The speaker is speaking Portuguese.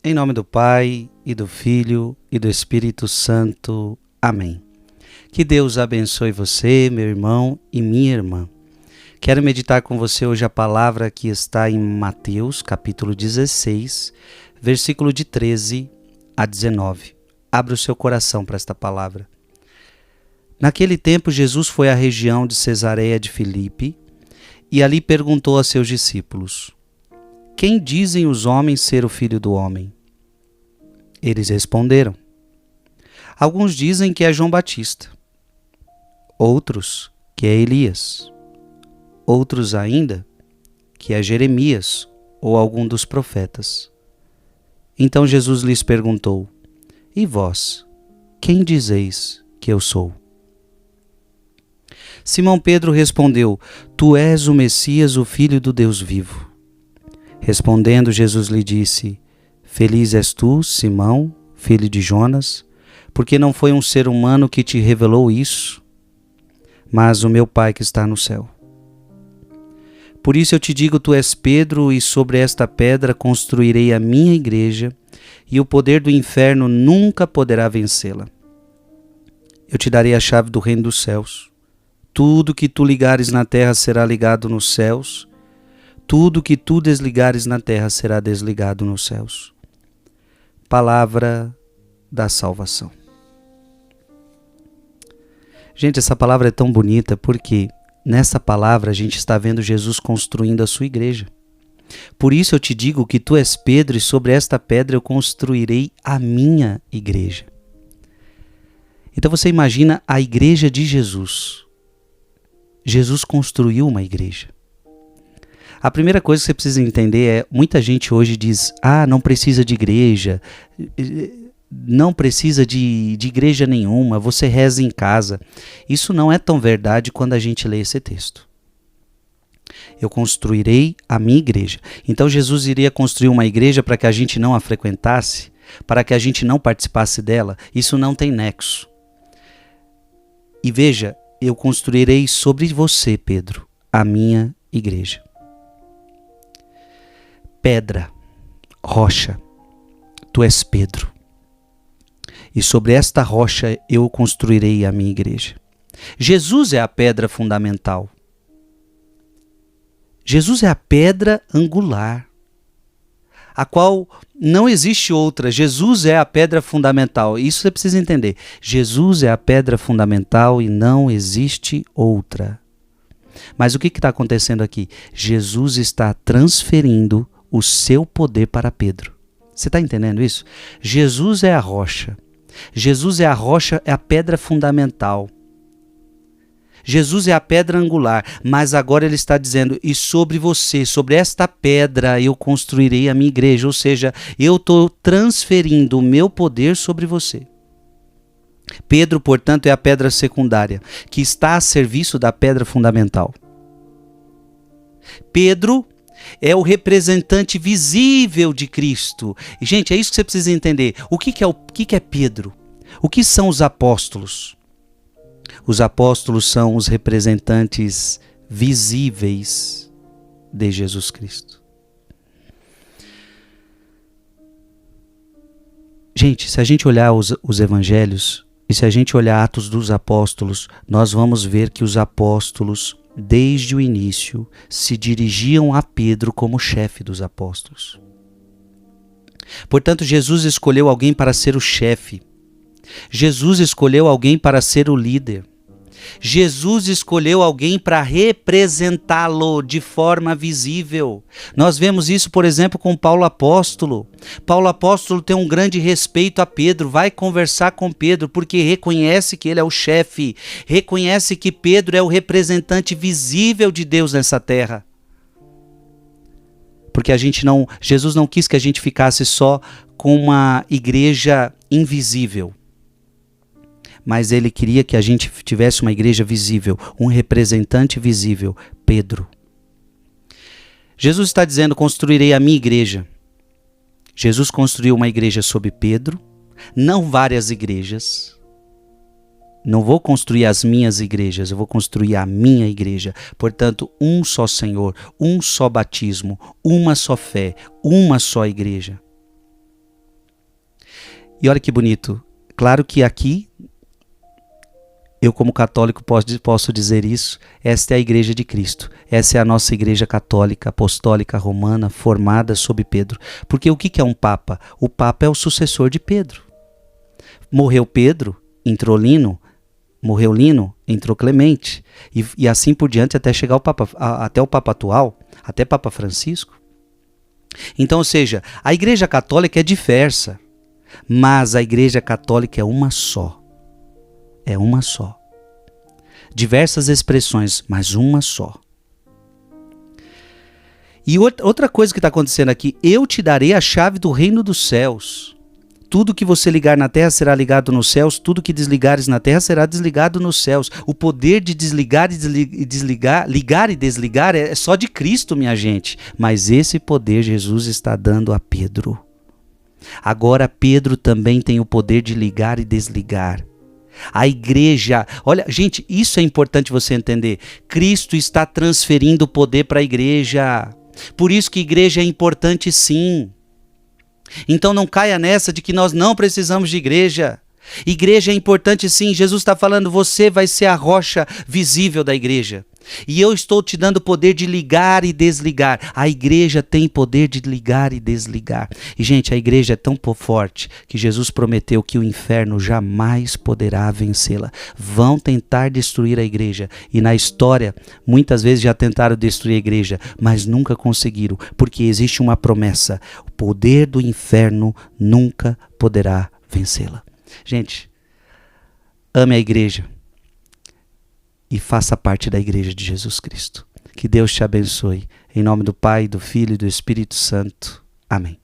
Em nome do Pai, e do Filho, e do Espírito Santo. Amém. Que Deus abençoe você, meu irmão e minha irmã. Quero meditar com você hoje a palavra que está em Mateus, capítulo 16, versículo de 13 a 19. Abra o seu coração para esta palavra. Naquele tempo, Jesus foi à região de Cesareia de Filipe e ali perguntou a seus discípulos: Quem dizem os homens ser o Filho do Homem? Eles responderam: Alguns dizem que é João Batista, outros que é Elias, outros ainda que é Jeremias ou algum dos profetas. Então Jesus lhes perguntou: E vós, quem dizeis que eu sou? Simão Pedro respondeu: Tu és o Messias, o Filho do Deus vivo. Respondendo, Jesus lhe disse: Feliz és tu, Simão, filho de Jonas, porque não foi um ser humano que te revelou isso, mas o meu Pai que está no céu. Por isso eu te digo, tu és Pedro, e sobre esta pedra construirei a minha igreja, e o poder do inferno nunca poderá vencê-la. Eu te darei a chave do reino dos céus. Tudo que tu ligares na terra será ligado nos céus, tudo que tu desligares na terra será desligado nos céus. Palavra da salvação. Gente, essa palavra é tão bonita porque nessa palavra a gente está vendo Jesus construindo a sua igreja. Por isso eu te digo que tu és Pedro e sobre esta pedra eu construirei a minha igreja. Então você imagina a igreja de Jesus. Jesus construiu uma igreja. A primeira coisa que você precisa entender é, muita gente hoje diz, não precisa de igreja, não precisa de igreja nenhuma, você reza em casa. Isso não é tão verdade quando a gente lê esse texto. Eu construirei a minha igreja. Então Jesus iria construir uma igreja para que a gente não a frequentasse, para que a gente não participasse dela. Isso não tem nexo. E veja, eu construirei sobre você, Pedro, a minha igreja. Pedra, rocha, tu és Pedro, e sobre esta rocha eu construirei a minha igreja. Jesus é a pedra fundamental. Jesus é a pedra angular, a qual não existe outra. Jesus é a pedra fundamental. Isso você precisa entender. Jesus é a pedra fundamental e não existe outra. Mas o que está acontecendo aqui? Jesus está transferindo o seu poder para Pedro. Você está entendendo isso? Jesus é a rocha. Jesus é a rocha, é a pedra fundamental. Jesus é a pedra angular, mas agora ele está dizendo, e sobre você, sobre esta pedra eu construirei a minha igreja, ou seja, eu estou transferindo o meu poder sobre você. Pedro, portanto, é a pedra secundária, que está a serviço da pedra fundamental. Pedro é o representante visível de Cristo. E, gente, é isso que você precisa entender. O que é Pedro? O que são os apóstolos? Os apóstolos são os representantes visíveis de Jesus Cristo. Gente, se a gente olhar os evangelhos e se a gente olhar Atos dos Apóstolos, nós vamos ver que os apóstolos, desde o início, se dirigiam a Pedro como chefe dos apóstolos. Portanto, Jesus escolheu alguém para ser o chefe. Jesus escolheu alguém para ser o líder. Jesus escolheu alguém para representá-lo de forma visível. Nós vemos isso, por exemplo, com Paulo Apóstolo. Paulo Apóstolo tem um grande respeito a Pedro, vai conversar com Pedro, porque reconhece que ele é o chefe, reconhece que Pedro é o representante visível de Deus nessa terra. Porque Jesus não quis que a gente ficasse só com uma igreja invisível. Mas ele queria que a gente tivesse uma igreja visível, um representante visível, Pedro. Jesus está dizendo, construirei a minha igreja. Jesus construiu uma igreja sob Pedro, não várias igrejas. Não vou construir as minhas igrejas, eu vou construir a minha igreja. Portanto, um só Senhor, um só batismo, uma só fé, uma só igreja. E olha que bonito. Claro que aqui, eu como católico posso dizer isso, esta é a igreja de Cristo. Essa é a nossa igreja católica, apostólica, romana, formada sob Pedro. Porque o que é um papa? O papa é o sucessor de Pedro. Morreu Pedro, entrou Lino, morreu Lino, entrou Clemente. E assim por diante até chegar até o Papa atual, até Papa Francisco. Então, ou seja, a igreja católica é diversa, mas a igreja católica é uma só. É uma só. Diversas expressões, mas uma só. E outra coisa que está acontecendo aqui, eu te darei a chave do reino dos céus. Tudo que você ligar na terra será ligado nos céus, tudo que desligares na terra será desligado nos céus. O poder de desligar e desligar, ligar e desligar é só de Cristo, minha gente. Mas esse poder Jesus está dando a Pedro. Agora Pedro também tem o poder de ligar e desligar. A igreja, olha, gente, isso é importante você entender. Cristo está transferindo o poder para a igreja. Por isso que igreja é importante, sim. Então não caia nessa de que nós não precisamos de igreja. Igreja é importante, sim. Jesus está falando, você vai ser a rocha visível da igreja. E eu estou te dando o poder de ligar e desligar. A igreja tem poder de ligar e desligar. E, gente, a igreja é tão forte que Jesus prometeu que o inferno jamais poderá vencê-la. Vão tentar destruir a igreja. E na história, muitas vezes já tentaram destruir a igreja, mas nunca conseguiram, porque existe uma promessa. O poder do inferno nunca poderá vencê-la. Gente, ame a igreja. E faça parte da igreja de Jesus Cristo. Que Deus te abençoe. Em nome do Pai, do Filho e do Espírito Santo. Amém.